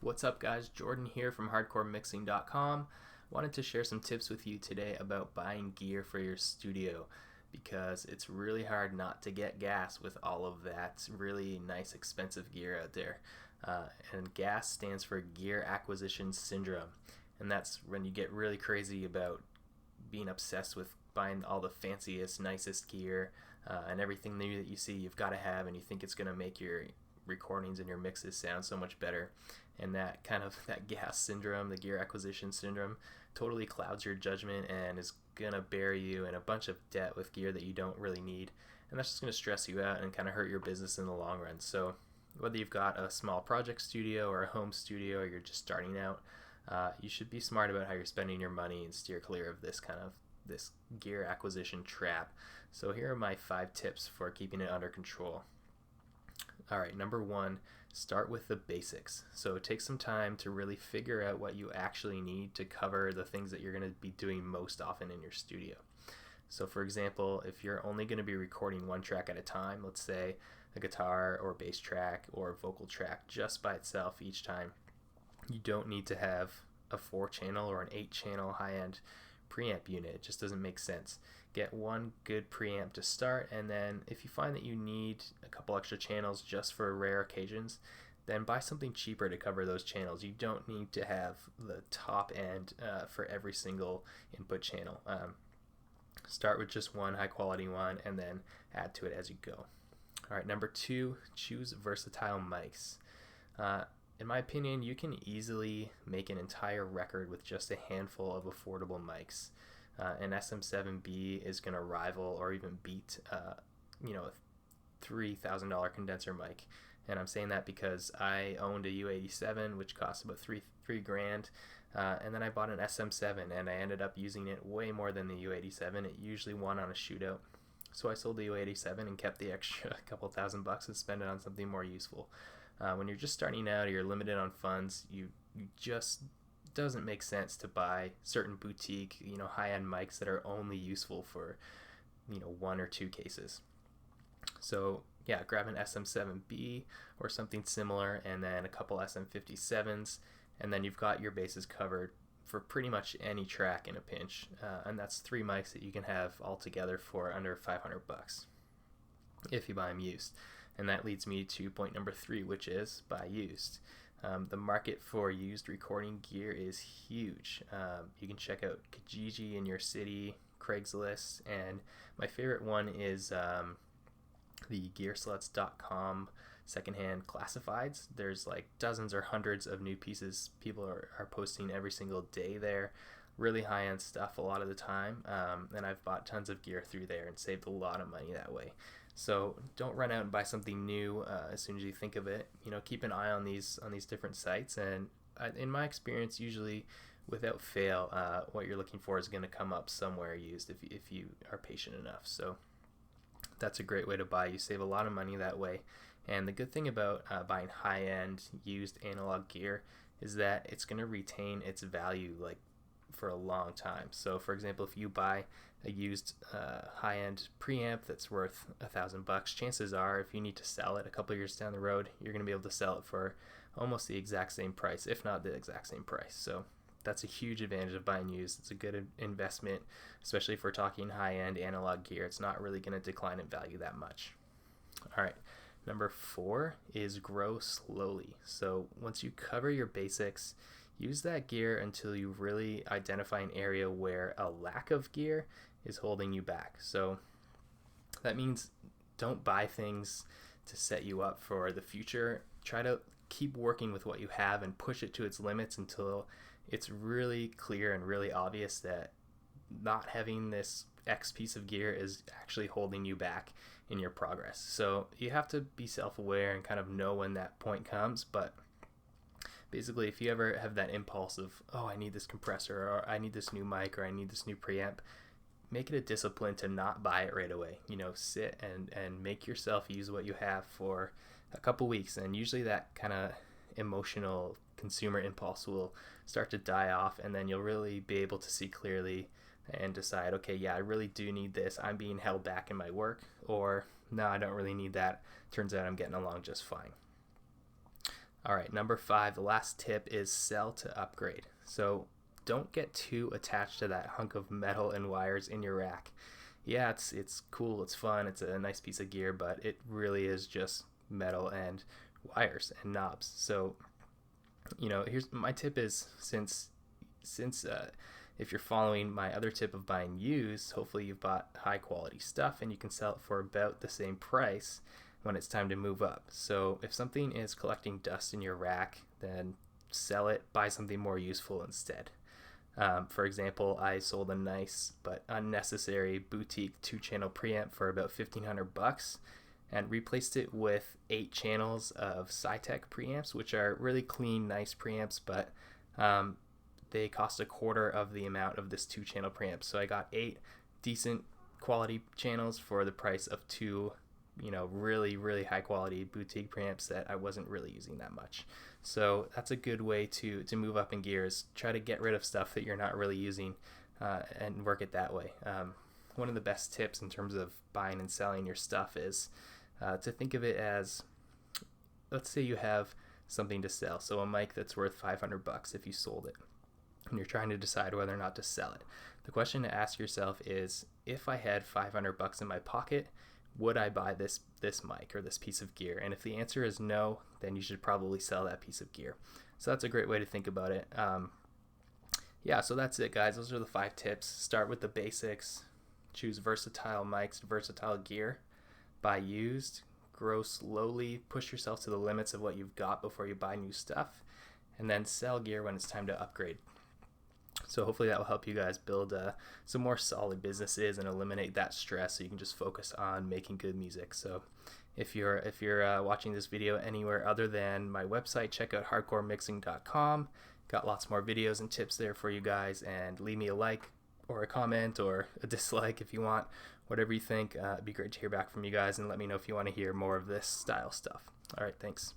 What's up, guys? Jordan here from hardcoremixing.com. Wanted to share some tips with you today about buying gear for your studio because it's really hard not to get gas with all of that really nice expensive gear out there. And G.A.S stands for Gear Acquisition Syndrome, and that's when you get really crazy about being obsessed with buying all the fanciest, nicest gear and everything new that you see you've got to have, and you think it's going to make your recordings and your mixes sound so much better. And that G.A.S syndrome, the gear acquisition syndrome, totally clouds your judgment and is gonna bury you in a bunch of debt with gear that you don't really need, and that's just gonna stress you out and kind of hurt your business in the long run. So whether you've got a small project studio or a home studio, or you're just starting out, you should be smart about how you're spending your money and steer clear of this gear acquisition trap. So here are my 5 tips for keeping it under control. Alright, number 1, start with the basics. So take some time to really figure out what you actually need to cover the things that you're going to be doing most often in your studio. So for example, if you're only going to be recording one track at a time, let's say a guitar or bass track or vocal track just by itself each time, you don't need to have a 4-channel or an 8-channel high-end preamp unit. It just doesn't make sense. Get one good preamp to start, and then if you find that you need a couple extra channels just for rare occasions, then buy something cheaper to cover those channels. You don't need to have the top end for every single input channel. Start with just one high quality one and then add to it as you go. Alright, number 2, choose versatile mics. In my opinion, you can easily make an entire record with just a handful of affordable mics. An SM7B is going to rival or even beat, a $3,000 condenser mic. And I'm saying that because I owned a U87, which cost about three grand, and then I bought an SM7, and I ended up using it way more than the U87. It usually won on a shootout. So I sold the U87 and kept the extra couple $1,000 and spent it on something more useful. When you're just starting out or you're limited on funds, you just doesn't make sense to buy certain boutique, high-end mics that are only useful for, 1 or 2 cases. So yeah, grab an SM7B or something similar, and then a couple SM57s, and then you've got your bases covered for pretty much any track in a pinch. And that's 3 mics that you can have all together for under $500 if you buy them used. And that leads me to point number 3, which is buy used. The market for used recording gear is huge. You can check out Kijiji in your city, Craigslist, and my favorite one is the gearsluts.com secondhand classifieds. There's like dozens or hundreds of new pieces people are posting every single day there. Really high-end stuff a lot of the time, and I've bought tons of gear through there and saved a lot of money that way. So don't run out and buy something new as soon as you think of it. Keep an eye on these different sites, and in my experience, usually without fail, what you're looking for is going to come up somewhere used if you are patient enough. So that's a great way to buy. You save a lot of money that way. And the good thing about buying high-end used analog gear is that it's going to retain its value for a long time. So for example, if you buy a used high-end preamp that's worth $1,000, chances are if you need to sell it a couple years down the road, you're going to be able to sell it for almost the exact same price, if not the exact same price. So that's a huge advantage of buying used. It's a good investment, especially if we're talking high-end analog gear. It's not really going to decline in value that much. All right, number 4 is grow slowly. So once you cover your basics, use that gear until you really identify an area where a lack of gear is holding you back. So that means don't buy things to set you up for the future. Try to keep working with what you have and push it to its limits until it's really clear and really obvious that not having this X piece of gear is actually holding you back in your progress. So you have to be self-aware and kind of know when that point comes, but basically, if you ever have that impulse of, oh, I need this compressor, or I need this new mic, or I need this new preamp, make it a discipline to not buy it right away. Sit and make yourself use what you have for a couple weeks, and usually that kind of emotional consumer impulse will start to die off, and then you'll really be able to see clearly and decide, okay, yeah, I really do need this. I'm being held back in my work, or no, I don't really need that. Turns out I'm getting along just fine. All right, number 5, the last tip is sell to upgrade. So don't get too attached to that hunk of metal and wires in your rack. Yeah, it's cool, it's fun, it's a nice piece of gear, but it really is just metal and wires and knobs. So, here's my tip is since if you're following my other tip of buying used, hopefully you've bought high quality stuff and you can sell it for about the same price when it's time to move up. So if something is collecting dust in your rack, then sell it, buy something more useful instead. For example, I sold a nice but unnecessary boutique 2-channel preamp for about $1,500 and replaced it with 8 channels of Sci-Tech preamps, which are really clean, nice preamps, but they cost a quarter of the amount of this 2-channel preamp. So I got 8 decent quality channels for the price of 2 really, really high quality boutique preamps that I wasn't really using that much. So that's a good way to move up in gears. Try to get rid of stuff that you're not really using and work it that way. One of the best tips in terms of buying and selling your stuff is to think of it as, let's say you have something to sell. So a mic that's worth $500 if you sold it, and you're trying to decide whether or not to sell it. The question to ask yourself is, if I had $500 in my pocket, would I buy this mic or this piece of gear? And if the answer is no, then you should probably sell that piece of gear. So that's a great way to think about it. Yeah, so that's it, guys. Those are the 5 tips. Start with the basics. Choose versatile mics, versatile gear. Buy used. Grow slowly. Push yourself to the limits of what you've got before you buy new stuff. And then sell gear when it's time to upgrade. So hopefully that will help you guys build some more solid businesses and eliminate that stress, so you can just focus on making good music. So if you're watching this video anywhere other than my website, check out hardcoremixing.com. Got lots more videos and tips there for you guys, and leave me a like or a comment or a dislike if you want, whatever you think. It'd be great to hear back from you guys, and let me know if you want to hear more of this style stuff. All right, thanks.